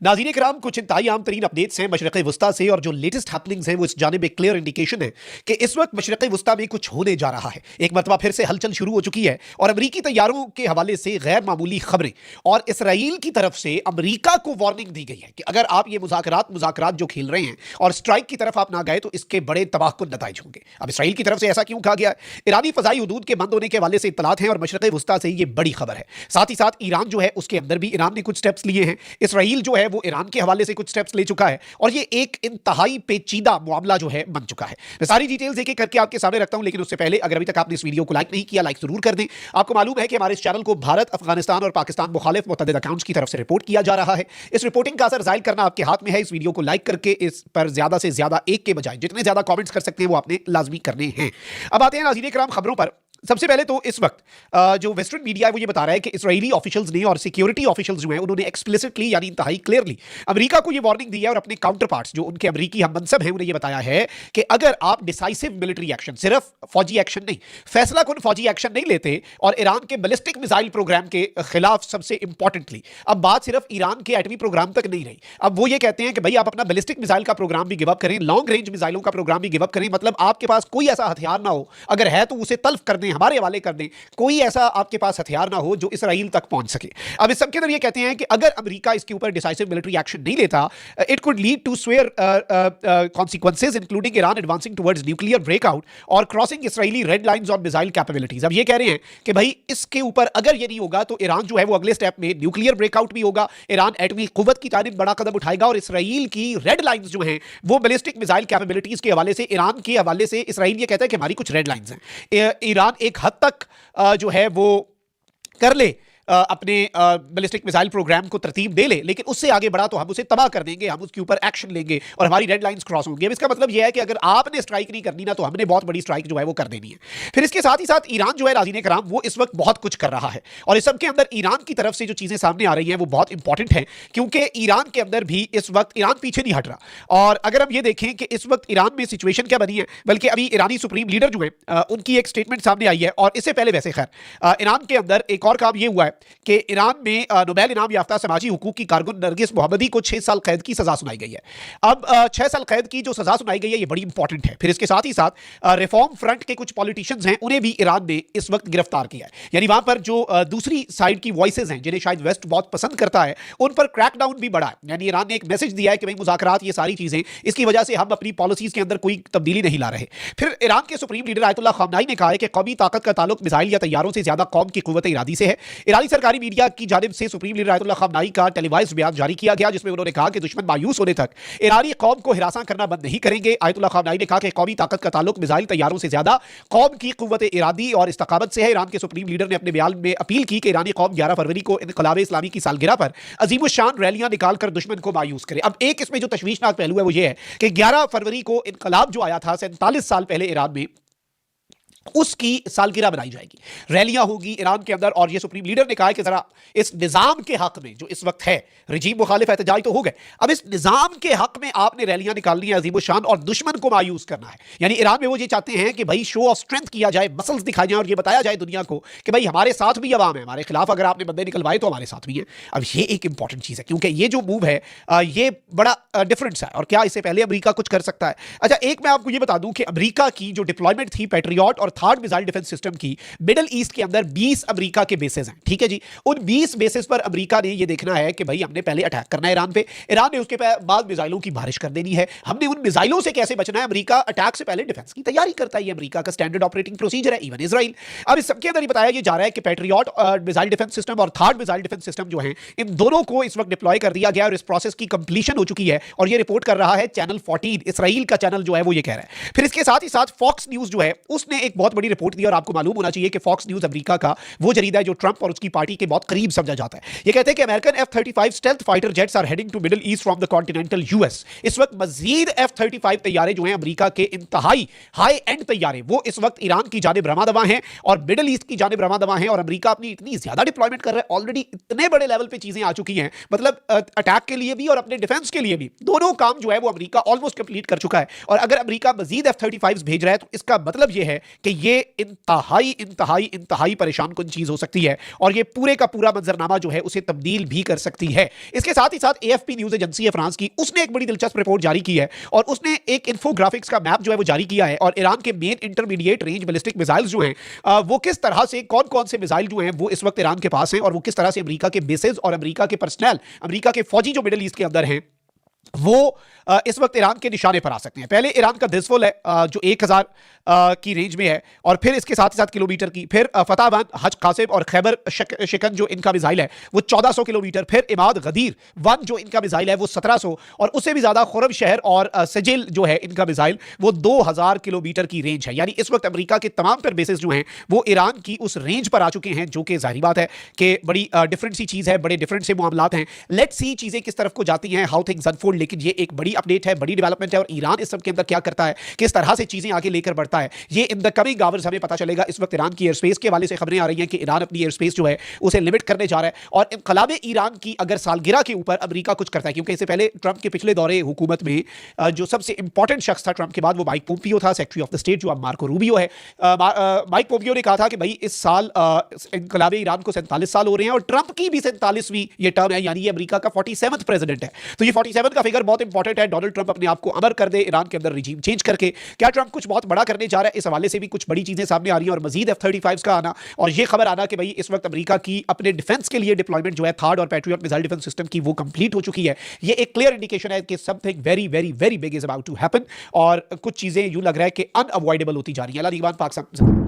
नाज़रीन किराम, कुछ इंतहाई आम तरीन अपडेट्स हैं मशरिक़ वस्ता से, और जो लेटेस्ट हैपनिंग्स हैं वो इस जानिब एक क्लियर इंडिकेशन है कि इस वक्त मशरिक़ वस्ता में कुछ होने जा रहा है। एक मरतबा फिर से हलचल शुरू हो चुकी है और अमरीकी तैयारों के हवाले से गैर मामूली खबरें और इसराइल की तरफ से अमरीका को वार्निंग दी गई है कि अगर आप ये मुज़ाकरात जो खेल रहे हैं और स्ट्राइक की तरफ आप ना गए तो इसके बड़े तबाहकुन नताइज होंगे। अब इसराइल की तरफ से ऐसा क्यों कहा गया है? ईरानी फ़ज़ाई हुदूद के बंद होने के हवाले से इत्तलात हैं और मशरिक़ वस्ता से ये बड़ी खबर है। साथ ही साथ ईरान जो है उसके अंदर भी ईरान ने कुछ स्टेप्स लिए हैं। इसराइल जो है वो ईरान के हवाले से कुछ स्टेप्स ले चुका है और ये एक इंतहाई पेचीदा मामला जो है बन चुका है। मैं सारी डिटेल्स एक एक करके आपके सामने रखता हूं, लेकिन उससे पहले अगर अभी तक आपने इस वीडियो को लाइक नहीं किया, लाइक जरूर कर दें। आपको मालूम है कि हमारे इस चैनल को भारत, अफगानिस्तान और पाकिस्तान मुखालिफ मुतअद्दिद अकाउंट्स की तरफ से रिपोर्ट किया जा रहा है। इस रिपोर्टिंग का असर जाहिर करना आपके हाथ में है। इस वीडियो को लाइक करके इस पर ज्यादा से ज्यादा एक के बजाय जितने ज्यादा कॉमेंट्स कर सकते हैं वो आपने लाजमी करने हैं। अब आते हैं नाज़रीन किराम खबरों पर। सबसे पहले तो इस वक्त जो वेस्टर्न मीडिया है वो ये बता रहा है कि इजरायली ऑफिशियल्स ने और सिक्योरिटी ऑफिशियल्स जो हैं उन्होंने एक्सप्लिसिटली यानी इंतहाई क्लियरली अमेरिका को ये वार्निंग दी है और अपने काउंटर पार्ट्स जो उनके अमेरिकी हम मनसब हैं उन्हें ये बताया है कि अगर आप डिसाइसिव मिलिट्री एक्शन, सिर्फ फौजी एक्शन नहीं, फैसला कुन फौजी एक्शन नहीं लेते और ईरान के बैलिस्टिक मिसाइल प्रोग्राम के खिलाफ, सबसे इंपॉर्टेंटली अब बात सिर्फ ईरान के एटमी प्रोग्राम तक नहीं रही, अब वो ये कहते हैं कि भाई आप अपना बैलिस्टिक मिसाइल का प्रोग्राम भी गिव अप करें, लॉन्ग रेंज मिसाइलों का प्रोग्राम भी गिव अप करें, मतलब आपके पास कोई ऐसा हथियार ना हो, अगर है तो उसे तल्फ कर दें, हमारे हवाले कर दें, कोई ऐसा आपके पास हथियार ना हो जो इसराइल तक पहुंच सके। अब इस सब के अंदर ये कहते हैं कि अगर अमेरिका इसके ऊपर डिसाइसिव मिलिट्री एक्शन नहीं लेता, it could lead to severe consequences including Iran advancing towards nuclear breakout और crossing Israeli red lines on missile capabilities. अब ये कह रहे हैं कि भाई इसके ऊपर अगर ये नहीं होगा तो ईरान जो है वो अगले स्टेप में न्यूक्लियर ब्रेकआउट भी होगा, ईरान एटमी कुव्वत की जानिब बड़ा कदम उठाएगा और इसराइल की रेड लाइंस जो हैं वो बैलिस्टिक मिसाइल कैपेबिलिटीज के हवाले से, ईरान के हवाले से इसराइल ये कहता है कि हमारी कुछ रेड लाइंस हैं। ईरान एक हद तक जो है वो कर ले, अपने बैलिस्टिक मिसाइल प्रोग्राम को तरतीब दे ले, लेकिन उससे आगे बढ़ा तो हम उसे तबाह कर देंगे, हम उसके ऊपर एक्शन लेंगे और हमारी रेड लाइंस क्रॉस होंगी। अब इसका मतलब यह है कि अगर आपने स्ट्राइक नहीं करनी ना तो हमने बहुत बड़ी स्ट्राइक जो है वो कर देनी है। फिर इसके साथ ही साथ ईरान जो है नाज़रीन किराम वो इस वक्त बहुत कुछ कर रहा है और इस सब के अंदर ईरान की तरफ से जो चीजें सामने आ रही हैं वो बहुत इंपॉर्टेंट है, क्योंकि ईरान के अंदर भी इस वक्त ईरान पीछे नहीं हट रहा। और अगर हम ये देखें कि इस वक्त ईरान में सिचुएशन क्या बनी है, बल्कि अभी ईरानी सुप्रीम लीडर जो है उनकी एक स्टेटमेंट सामने आई है और इससे पहले वैसे खैर ईरान के अंदर एक और काम ये हुआ है कि ईरान में नोबेल इनाम याफ्ता समाजी हुकूक की कारकुन नरगिस मोहम्मदी को 6 साल कैद की सजा सुनाई गई है। अब 6 साल कैद की जो सजा सुनाई गई है ये बड़ी इंपॉर्टेंट है। फिर इसके साथ ही साथ रिफॉर्म फ्रंट के कुछ पॉलिटिशियंस हैं उन्हें भी ईरान ने इस वक्त गिरफ्तार किया है, यानी वहां पर जो दूसरी साइड की वॉइसेस हैं जिन्हें शायद वेस्ट बहुत पसंद करता है उन पर क्रैकडाउन भी बढ़ा है। यानी ईरान ने एक मैसेज दिया है कि भाई मुज़ाकरात ये सारी चीजें, इसकी वजह से हम अपनी पॉलिसीज के अंदर कोई तब्दीली नहीं ला रहे। फिर ईरान के सुप्रीम लीडर आयतुल्लाह ख़ामनेई ने कहा है कि कौमी ताकत का ताल्लुक मिसाइल या तैयारों से ज्यादा कौम की कुव्वत इरादी से है। ईरानी सरकारी मीडिया की जानिब से सुप्रीम लीडर आयतुल्लाह ख़ामनेई का टेलीवाइज्ड बयान जारी किया गया जिसमें उन्होंने कहा कि दुश्मन मायूस होने तक ईरानी कौम को हिरासा करना बंद नहीं करेंगे। आयतुल्लाह ख़ामनेई ने कहा कि कौमी ताकत का ताल्लुक मिसाइल तैयारों से ज्यादा कौम की कुव्वत इरादी और इस्तकामत से है। ईरान के सुप्रीम लीडर ने अपने बयान में अपील की कि ईरानी कौम 11 फरवरी को इनक़लाब इस्लामी की सालगिरह पर अज़ीमुश्शान रैलियां निकालकर दुश्मन को मायूस करे। अब एक इसमें जो तशवीशनाक पहलू है वो ये है कि 11 फरवरी को इनक़लाब जो आया था 47 साल पहले ईरान में, उसकी सालगिरह बनाई जाएगी, रैलियां होगी ईरान के अंदर। और ये सुप्रीम लीडर ने कहा है कि जरा इस निजाम के हक में जो इस वक्त है, रजीम मुखालिफ एहतजाज तो हो गए, अब इस निजाम के हक में आपने रैलियां निकालनी है अजीम शान और दुश्मन को मायूस करना है। यानी ईरान में वो ये चाहते हैं कि भाई शो ऑफ स्ट्रेंथ किया जाए, मसल्स दिखाए जाए और ये बताया जाए दुनिया को कि भाई हमारे साथ भी अवाम है, हमारे खिलाफ अगर आपने बंदे निकलवाए तो हमारे साथ भी है। अब ये एक इंपॉर्टेंट चीज है क्योंकि ये जो मूव है ये बड़ा डिफरेंस है और क्या इससे पहले अमेरिका कुछ कर सकता है। अच्छा, एक मैं आपको ये बता दूं कि अमेरिका की जो डिप्लॉयमेंट थी पैट्रियट और थर्ड मिसाइल डिफेंस सिस्टम की मिडिल ईस्ट के अंदर 20 अमेरिका के बेसेस हैं, ठीक है जी। उन 20 बेसेस पर अमेरिका ने ये देखना है कि भाई हमने पहले अटैक करना है ईरान पे, ईरान ने उसके बाद मिसाइलों की बारिश कर देनी है, हमने उन मिसाइलों से कैसे बचना है। अमेरिका अटैक से पहले डिफेंस की तैयारी करता है, ये अमेरिका का स्टैंडर्ड ऑपरेटिंग प्रोसीजर है, इवन इजराइल। अब इस सबके अंदर बताया जा रहा है कि पैट्रियट मिसाइल डिफेंस सिस्टम और थर्ड मिसाइल डिफेंस सिस्टम जो है इन दोनों को इस वक्त डिप्लॉय कर दिया गया और इस प्रोसेस की कंप्लीशन हो चुकी है और ये रिपोर्ट कर रहा है चैनल 14, इसराइल का चैनल जो है वो ये कह रहा है। फिर इसके साथ ही साथ फॉक्स न्यूज जो है उसने एक बहुत बड़ी रिपोर्ट दी और आपको मालूम होना चाहिए कि फॉक्स न्यूज अमेरिका का वो जरीदा है जो ट्रंप और उसकी पार्टी के बहुत करीब समझा जाता है। ये कहते हैं कि American F-35 stealth fighter jets are heading to Middle East from the continental US. इस वक्त मजीद F-35 तैयारे जो हैं अमेरिका के इंतहाई हाई एंड तैयारे वो इस वक्त ईरान की जानिब रवा दवा हैं और मिडिल ईस्ट की जानिब रवा दवा हैं और अमेरिका अपनी इतनी ज्यादा डिप्लॉयमेंट कर रहा है, ऑलरेडी इतने बड़े लेवल पे चीजें आ चुकी हैं, मतलब अटैक के लिए भी और अपने डिफेंस के लिए भी, दोनों काम जो है वो अमेरिका ऑलमोस्ट कंप्लीट कर चुका है। और अगर अमेरिका मजीद F-35 भेज रहा है तो इसका मतलब यह है कि कि ये इंतहाई इंतहाई इंतहाई परेशान कुन चीज हो सकती है और ये पूरे का पूरा मंजरनामा जो है उसे तब्दील भी कर सकती है। इसके साथ ही साथ एएफपी न्यूज एजेंसी है फ्रांस की, उसने एक बड़ी दिलचस्प रिपोर्ट जारी की है और उसने एक इन्फोग्राफिक्स का मैप जो है वो जारी किया है और ईरान के main intermediate range ballistic missile जो हैं वो किस तरह से कौन कौन से मिसाइल जो हैं वो इस वक्त ईरान के पास हैं और वो किस तरह से अमेरिका के बेसेस और अमेरिका के पर्सनल, अमेरिका के फौजी जो मिडिल ईस्ट के अंदर हैं वो इस वक्त ईरान के निशाने पर आ सकते हैं। पहले ईरान का दिसफुल है जो 1000 की रेंज में है और फिर इसके साथ ही साथ किलोमीटर की, फिर फताहबंद, हज कासिम और खैबर शिकन जो इनका मिसाइल है वो 1400 किलोमीटर, फिर इमाद गदीर 1 जो इनका मिसाइल है वो 1700 और उससे भी ज्यादा खुरम शहर और सजिल जो है इनका मिसाइल वो 2000 किलोमीटर की रेंज है। यानी इस वक्त अमेरिका के तमाम तर बेसेस जो हैं वो ईरान की उस रेंज पर आ चुके हैं, जो कि जाहिर बात है कि बड़ी डिफरेंट सी चीज है, बड़े डिफरेंट से मामलात हैं। लेट्स सी चीजें किस तरफ को जाती हैं, हाउ थिंग्स अनफोल्ड। लेकिन ये एक बड़ी अपडेट है, बड़ी डेवलपमेंट है और ईरान इस सब के अंदर क्या करता है, किस तरह से चीजें आगे लेकर बढ़ता है, ये इन द कमिंग आवर्स हमें पता चलेगा। इस वक्त ईरान की एयर स्पेस के हवाले से खबरें आ रही हैं कि ईरान अपनी एयर स्पेस जो है उसे लिमिट करने जा रहा है और इनकलाब ईरान की अगर सालगिरह के ऊपर अमेरिका कुछ करता है, क्योंकि इससे पहले ट्रंप के पिछले दौरे हुकूमत में जो सबसे इंपॉर्टेंट शख्स था ट्रंप के बाद वो माइक पोम्पियो था, सेक्रेटरी ऑफ द स्टेट, जो अब मार्को रूबियो है। माइक पोम्पियो ने कहा था कि भाई इस साल इनकलाब ईरान को 47 साल हो रहे हैं और ट्रंप की भी 47वीं ये टर्म है, यानी ये अमेरिका का 47th प्रेसिडेंट है। तो ये 47 का फिगर बहुत इंपॉर्टेंट है। डोनाल्ड ट्रंप अपने आप को अमर कर दे ईरान के अंदर रिजीम चेंज करके, क्या ट्रंप कुछ बहुत बड़ा करने जा रहा है, इस हवाले से भी कुछ बड़ी चीजें सामने आ रही हैं और मजीद F-35 का आना और ये खबर आना कि भाई इस वक्त अमेरिका की अपने डिफेंस के लिए डिप्लॉयमेंट जो है थर्ड और पैट्रियट मिसाइल डिफेंस सिस्टम की वो कंप्लीट हो चुकी है। ये एक क्लियर इंडिकेशन है कि something very very very big is about to happen और कुछ चीजें यूं लग रहा है कि अनअवॉइडेबल होती जा रही है। अल्लाह पाक